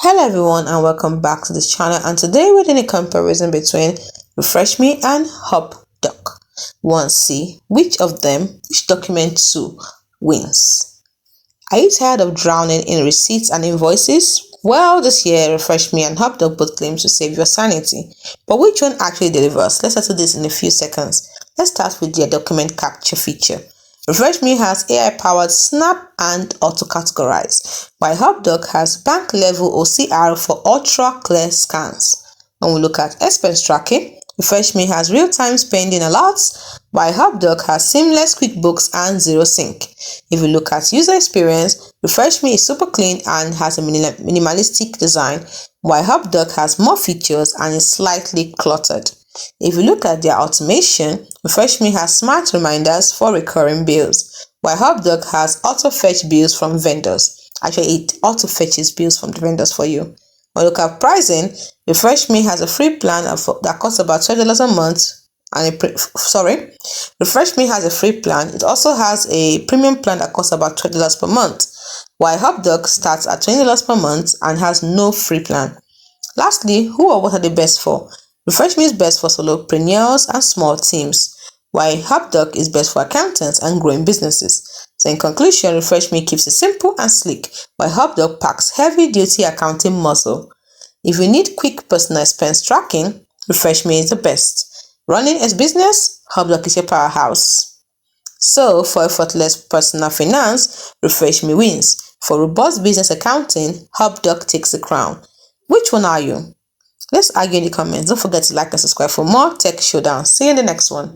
Hello everyone and welcome back to this channel, and today we're doing a comparison between RefreshMe and HubDoc. We want to see which document 2 wins. Are you tired of drowning in receipts and invoices? Well, this year RefreshMe and HubDoc both claim to save your sanity, but which one actually delivers? Let's settle this in a few seconds. Let's start with their document capture feature. RefreshMe has AI-powered Snap and auto-categorize, while HubDoc has bank-level OCR for ultra-clear scans. When we look at expense tracking, RefreshMe has real-time spending alerts, while HubDoc has seamless QuickBooks and Xero Sync. If you look at user experience, RefreshMe is super clean and has a minimalistic design, while HubDoc has more features and is slightly cluttered. If you look at their automation, RefreshMe has smart reminders for recurring bills, while HubDoc has auto-fetch bills from vendors. Actually, it auto-fetches bills from the vendors for you. When you look at pricing, RefreshMe has a free plan that costs about $12 a month. RefreshMe has a free plan. It also has a premium plan that costs about $20 per month, while HubDoc starts at $20 per month and has no free plan. Lastly, who or what are they best for? RefreshMe is best for solopreneurs and small teams, while HubDoc is best for accountants and growing businesses. So in conclusion, RefreshMe keeps it simple and sleek, while HubDoc packs heavy-duty accounting muscle. If you need quick personal expense tracking, RefreshMe is the best. Running a business, HubDoc is your powerhouse. So for effortless personal finance, RefreshMe wins. For robust business accounting, HubDoc takes the crown. Which one are you? Let's argue in the comments. Don't forget to like and subscribe for more Tech Showdown. See you in the next one.